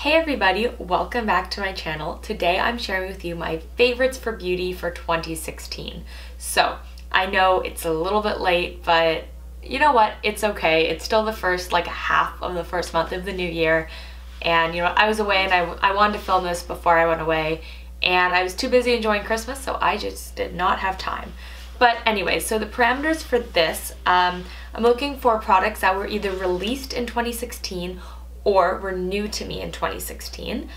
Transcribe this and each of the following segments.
Hey everybody, welcome back to my channel. Today I'm sharing with you my favorites for beauty for 2016. So I know it's a little bit late, but you know what? It's okay. It's still the first half of the first month of the new year. And you know, I was away and I wanted to film this before I went away, and I was too busy enjoying Christmas, so I just did not have time. But anyway, so the parameters for this, I'm looking for products that were either released in 2016 or were new to me in 2016.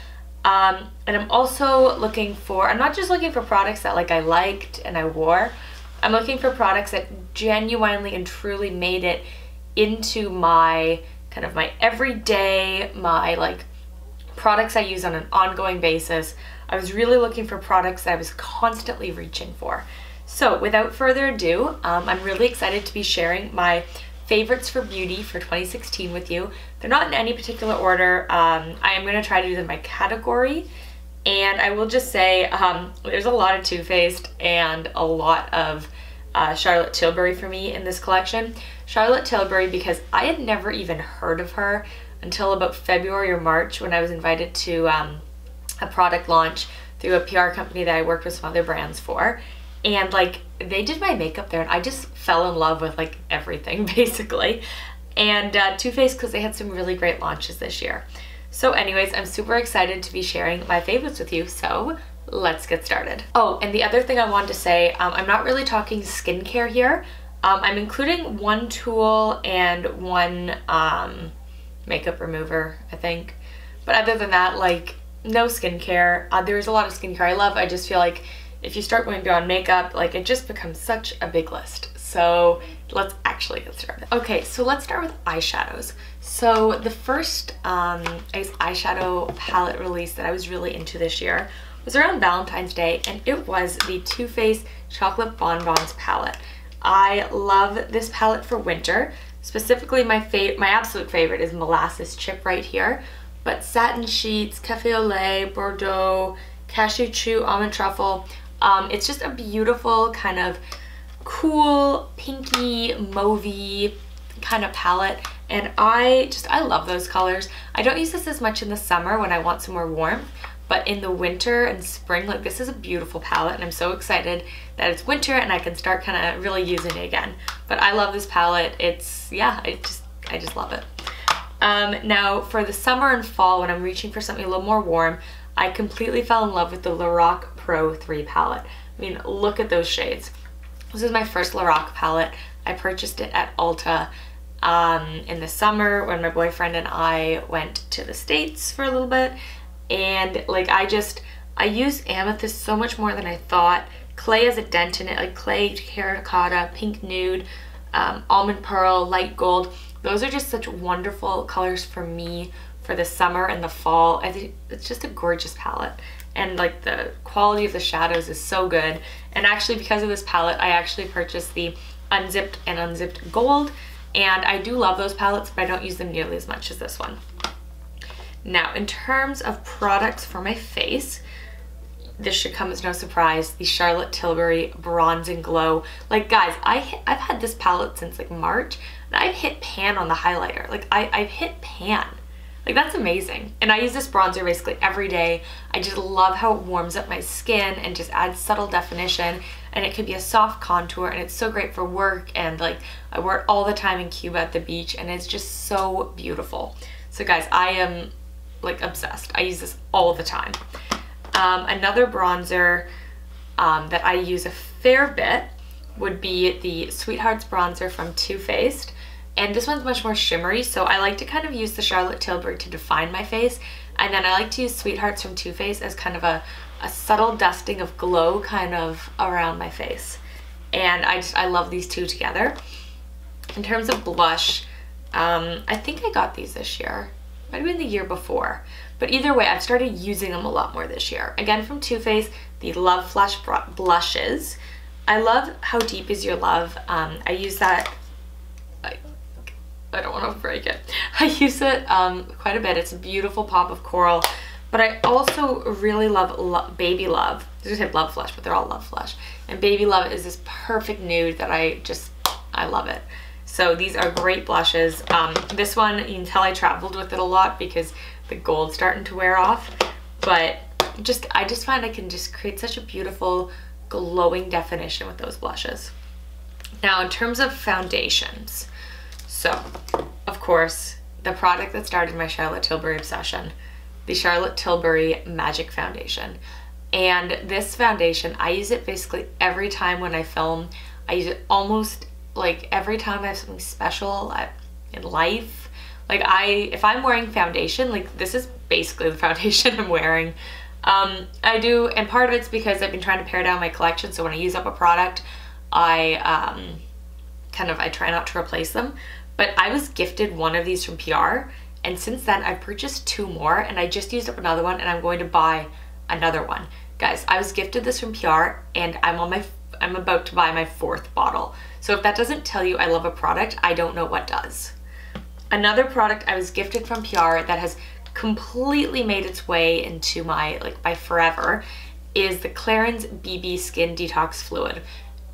And I'm also looking for, I'm not just looking for products that I liked and I wore. I'm looking for products that genuinely and truly made it into my kind of my everyday, my products I use on an ongoing basis. I was really looking for products that I was constantly reaching for. So without further ado, I'm really excited to be sharing my favorites for beauty for 2016 with you. They're not in any particular order. I am going to try to do them by category, and I will just say there's a lot of Too Faced and a lot of Charlotte Tilbury for me in this collection. Charlotte Tilbury because I had never even heard of her until about February or March when I was invited to a product launch through a PR company that I worked with some other brands for. And they did my makeup there and I just fell in love with everything basically. And Too Faced because they had some really great launches this year. So anyways, I'm super excited to be sharing my favorites with you, so let's get started. Oh, and the other thing I wanted to say, I'm not really talking skincare here. I'm including one tool and one makeup remover, I think. But other than that, no skincare. There's a lot of skincare I love. I just feel like if you start going beyond makeup, it just becomes such a big list. So let's actually get started. Okay, so let's start with eyeshadows. So the first eyeshadow palette release that I was really into this year was around Valentine's Day, and it was the Too Faced Chocolate Bonbons palette. I love this palette for winter. Specifically, my absolute favorite is Molasses Chip right here, but Satin Sheets, Cafe au lait, Bordeaux, Cashew Chew, Almond Truffle. It's just a beautiful kind of cool, pinky, mauvey kind of palette, and I love those colors. I don't use this as much in the summer when I want some more warmth, but in the winter and spring, this is a beautiful palette, and I'm so excited that it's winter and I can start kind of really using it again. But I love this palette. It's, yeah, I just love it. Now for the summer and fall, when I'm reaching for something a little more warm, I completely fell in love with the Lorac Pro 3 palette. I mean, look at those shades. This is my first Lorac palette. I purchased it at Ulta in the summer when my boyfriend and I went to the States for a little bit. And I use amethyst so much more than I thought. Clay has a dent in it, clay, terracotta, pink nude, almond pearl, light gold. Those are just such wonderful colors for me for the summer and the fall. I think it's just a gorgeous palette, and the quality of the shadows is so good. And actually, because of this palette, I actually purchased the unzipped and unzipped gold, and I do love those palettes, but I don't use them nearly as much as this one. Now, in terms of products for my face, this should come as no surprise, the Charlotte Tilbury Bronze and Glow. Guys, I've had this palette since March, and I've hit pan on the highlighter. I've hit pan. That's amazing. And I use this bronzer basically every day. I just love how it warms up my skin and just adds subtle definition, and it could be a soft contour, and it's so great for work, and I wear it all the time in Cuba at the beach, and it's just so beautiful. So guys, I am obsessed. I use this all the time. Another bronzer that I use a fair bit would be the Sweethearts bronzer from Too Faced. And this one's much more shimmery, so I like to kind of use the Charlotte Tilbury to define my face, and then I like to use Sweethearts from Too Faced as kind of a subtle dusting of glow kind of around my face. And I love these two together. In terms of blush, I think I got these this year. Might have been the year before. But either way, I've started using them a lot more this year. Again, from Too Faced, the Love Flush blushes. I love How Deep Is Your Love. I use that, I don't want to break it. I use it quite a bit. It's a beautiful pop of coral. But I also really love Baby Love. I was gonna say Love Flush, but they're all Love Flush. And Baby Love is this perfect nude that I love it. So these are great blushes. This one, you can tell I traveled with it a lot because the gold starting to wear off. But I just find I can just create such a beautiful glowing definition with those blushes. Now in terms of foundations, so of course the product that started my Charlotte Tilbury obsession, the Charlotte Tilbury Magic Foundation. And this foundation, I use it basically every time when I film. I use it almost like every time I have something special in life. Like if I'm wearing foundation, like this is basically the foundation I'm wearing. I do, and part of it's because I've been trying to pare down my collection, so when I use up a product, I try not to replace them. But I was gifted one of these from PR, and since then I've purchased 2 more, and I just used up another one, and I'm going to buy another one. Guys, I was gifted this from PR, and I'm about to buy my 4th bottle. So if that doesn't tell you I love a product, I don't know what does. Another product I was gifted from PR that has completely made its way into my forever is the Clarins BB Skin Detox Fluid.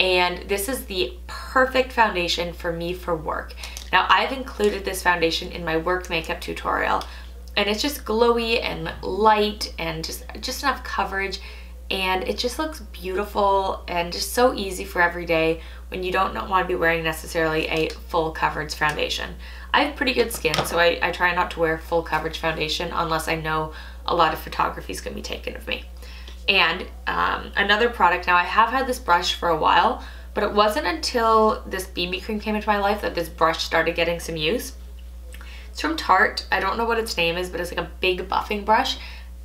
And this is the perfect foundation for me for work. Now I've included this foundation in my work makeup tutorial, and it's just glowy and light and just enough coverage, and it just looks beautiful and just so easy for every day when you don't want to be wearing necessarily a full coverage foundation. I have pretty good skin, so I try not to wear full coverage foundation unless I know a lot of photography is going to be taken of me. And another product, now I have had this brush for a while, but it wasn't until this BB cream came into my life that this brush started getting some use. It's from Tarte. I don't know what its name is, but it's like a big buffing brush.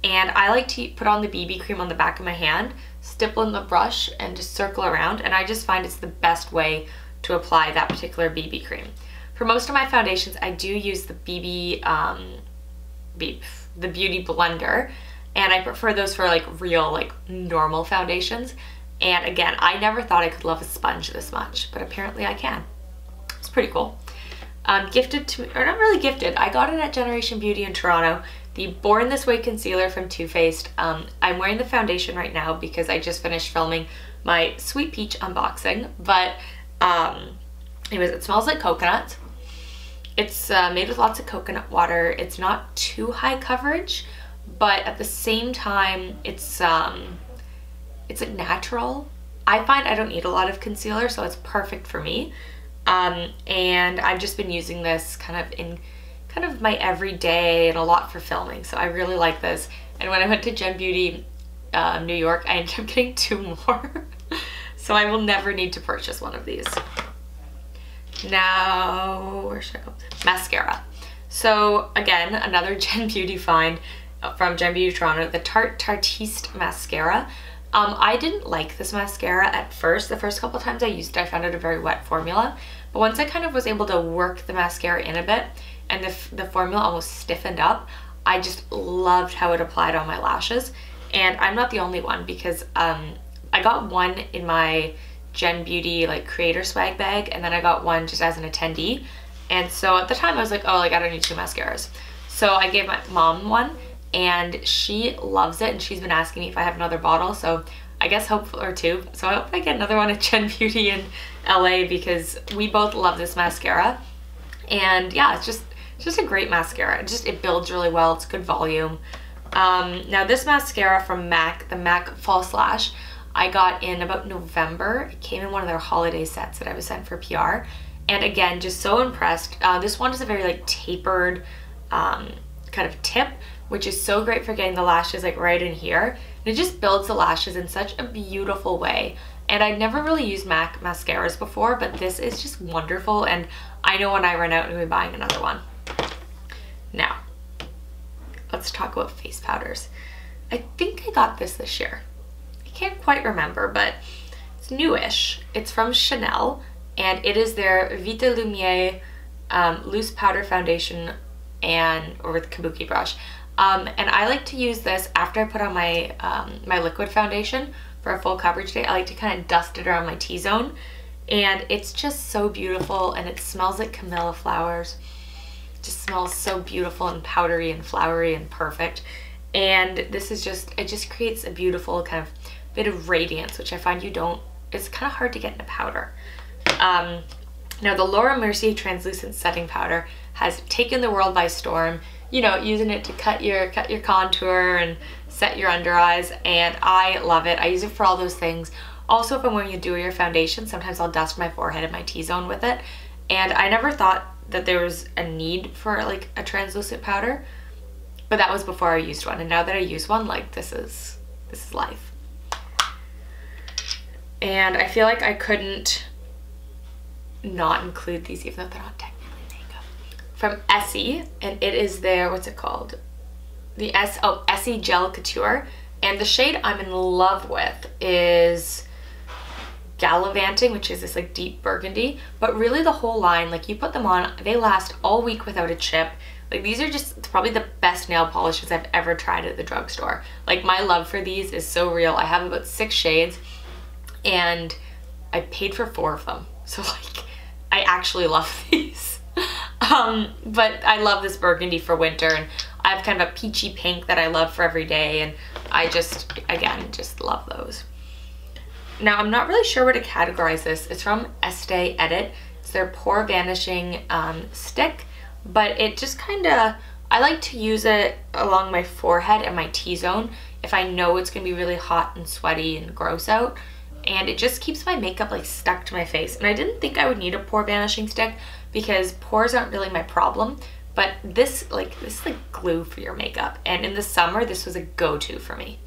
And I like to put on the BB cream on the back of my hand, stipple in the brush, and just circle around. And I just find it's the best way to apply that particular BB cream. For most of my foundations, I do use the Beauty Blender, and I prefer those for like real, like normal foundations. And again, I never thought I could love a sponge this much, but apparently I can. It's pretty cool. Gifted to me, or not really gifted, I got it at Generation Beauty in Toronto, the Born This Way concealer from Too Faced. I'm wearing the foundation right now because I just finished filming my Sweet Peach unboxing, but anyways, it smells like coconut. It's made with lots of coconut water. It's not too high coverage, but at the same time, it's like natural. I find I don't need a lot of concealer, so it's perfect for me. And I've just been using this in my everyday and a lot for filming, so I really like this. And when I went to Gen Beauty New York, I ended up getting 2 more. So I will never need to purchase one of these. Now, where should I go? Mascara. So again, another Gen Beauty find from Gen Beauty Toronto, the Tarte Tartiste Mascara. I didn't like this mascara at first. The first couple times I used it, I found it a very wet formula. But once I kind of was able to work the mascara in a bit and the formula almost stiffened up, I just loved how it applied on my lashes. And I'm not the only one, because I got one in my Gen Beauty creator swag bag, and then I got one just as an attendee. And so at the time I was like, oh, I don't need 2 mascaras. So I gave my mom one, and she loves it, and she's been asking me if I have another bottle, so I guess or 2. So I hope I get another one at Gen Beauty in LA, because we both love this mascara. And yeah, it's just a great mascara. It builds really well. It's good volume. Now this mascara from MAC, the MAC False Lash, I got in about November. It came in one of their holiday sets that I was sent for PR. And again, just so impressed. This one is a very tapered kind of tip, which is so great for getting the lashes right in here. And it just builds the lashes in such a beautiful way. And I'd never really used MAC mascaras before, but this is just wonderful. And I know when I run out, I'm gonna be buying another one. Now, let's talk about face powders. I think I got this year. I can't quite remember, but it's newish. It's from Chanel, and it is their Vita Lumiere loose powder foundation or with kabuki brush. And I like to use this after I put on my my liquid foundation for a full coverage day. I like to kind of dust it around my T-zone, and it's just so beautiful, and it smells like camellia flowers. It just smells so beautiful and powdery and flowery and perfect. And this is it just creates a beautiful kind of bit of radiance, which I find it's kind of hard to get in a powder. Now the Laura Mercier translucent setting powder has taken the world by storm. you know, using it to cut your contour and set your under eyes, and I love it. I use it for all those things. Also, if I'm wearing a dewier foundation, sometimes I'll dust my forehead and my T-zone with it, and I never thought that there was a need for like a translucent powder, but that was before I used one, and now that I use one, like this is life. And I feel like I couldn't not include these, even though they're not technically makeup. From Essie, and it is their, what's it called? The Essie Gel Couture, and the shade I'm in love with is Gallivanting, which is this like deep burgundy, but really the whole line, like you put them on, they last all week without a chip. Like these are just probably the best nail polishes I've ever tried at the drugstore. Like my love for these is so real. I have about 6 shades and I paid for 4 of them. So like I actually love these. But I love this burgundy for winter, and I have kind of a peachy pink that I love for every day, and I just, again, just love those. Now, I'm not really sure where to categorize this. It's from Estee Edit. It's their Pore Vanishing stick, but it just kind of, I like to use it along my forehead and my T-zone if I know it's going to be really hot and sweaty and gross out, and it just keeps my makeup like stuck to my face. And I didn't think I would need a pore vanishing stick because pores aren't really my problem, but this is like glue for your makeup, and in the summer this was a go-to for me.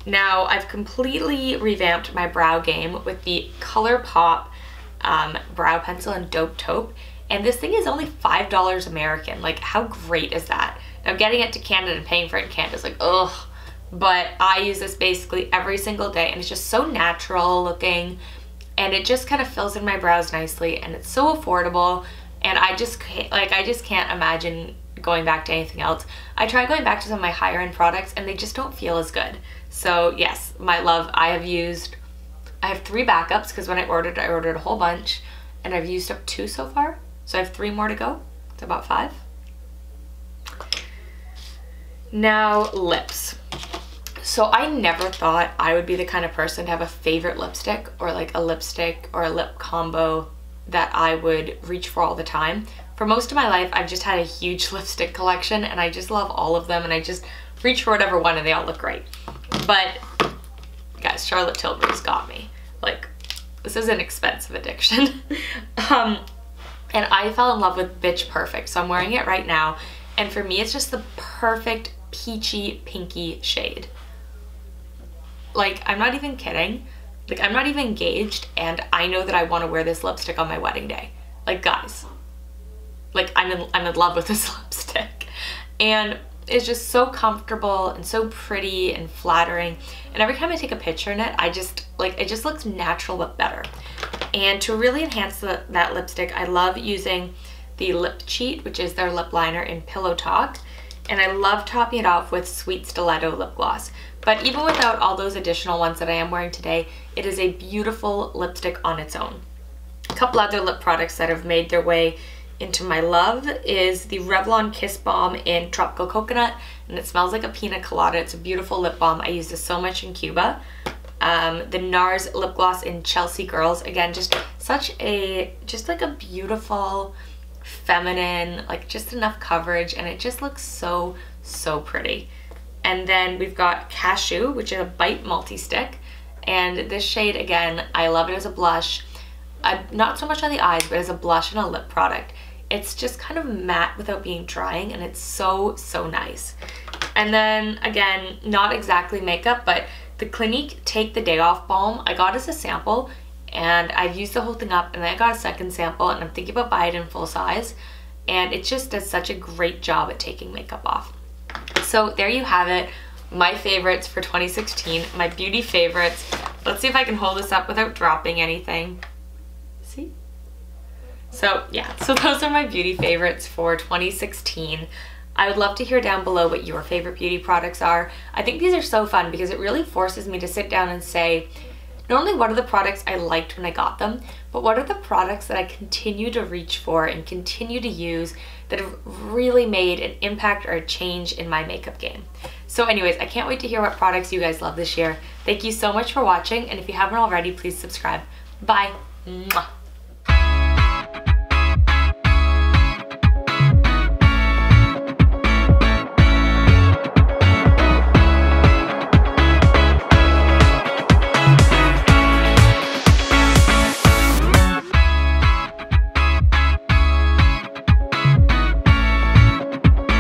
Now I've completely revamped my brow game with the ColourPop brow pencil in Dope Taupe, and this thing is only $5 American. Like how great is that? Now getting it to Canada and paying for it in Canada is like ugh, but I use this basically every single day, and it's just so natural looking, and it just kind of fills in my brows nicely, and it's so affordable, and I just can't imagine going back to anything else. I tried going back to some of my higher end products and they just don't feel as good. So yes, my love, I have 3 backups because when I ordered a whole bunch, and I've used up 2 so far. So I have 3 more to go. It's about 5. Now lips. So I never thought I would be the kind of person to have a favorite lipstick, or like a lipstick or a lip combo that I would reach for all the time. For most of my life, I've just had a huge lipstick collection, and I just love all of them, and I just reach for whatever one and they all look great. But guys, Charlotte Tilbury's got me. Like, this is an expensive addiction. And I fell in love with Bitch Perfect, so I'm wearing it right now, and for me it's just the perfect peachy pinky shade. Like, I'm not even kidding. Like, I'm not even engaged, and I know that I want to wear this lipstick on my wedding day. Like, guys, like I'm in love with this lipstick, and it's just so comfortable and so pretty and flattering, and every time I take a picture in it, I just like, it just looks natural but better. And to really enhance that lipstick, I love using the Lip Cheat, which is their lip liner in Pillow Talk, and I love topping it off with Sweet Stiletto lip gloss. But even without all those additional ones that I am wearing today, it is a beautiful lipstick on its own. A couple other lip products that have made their way into my love is the Revlon Kiss Balm in Tropical Coconut, and it smells like a pina colada. It's a beautiful lip balm. I use this so much in Cuba. The NARS lip gloss in Chelsea Girls, again, just like a beautiful, feminine, like just enough coverage, and it just looks so pretty. And then we've got Cashew, which is a Bite multi-stick, and this shade, again, I love it as a blush. Not so much on the eyes, but as a blush and a lip product. It's just kind of matte without being drying, and it's so nice. And then again, not exactly makeup, but the Clinique Take the Day Off Balm, I got as a sample, and I've used the whole thing up, and then I got a second sample, and I'm thinking about buying it in full size, and it just does such a great job at taking makeup off. So there you have it, my favorites for 2016, my beauty favorites. Let's see if I can hold this up without dropping anything. See? So yeah, so those are my beauty favorites for 2016. I would love to hear down below what your favorite beauty products are. I think these are so fun because it really forces me to sit down and say, not only what are the products I liked when I got them, but what are the products that I continue to reach for and continue to use that have really made an impact or a change in my makeup game. So anyways, I can't wait to hear what products you guys love this year. Thank you so much for watching, and if you haven't already, please subscribe. Bye. Mwah.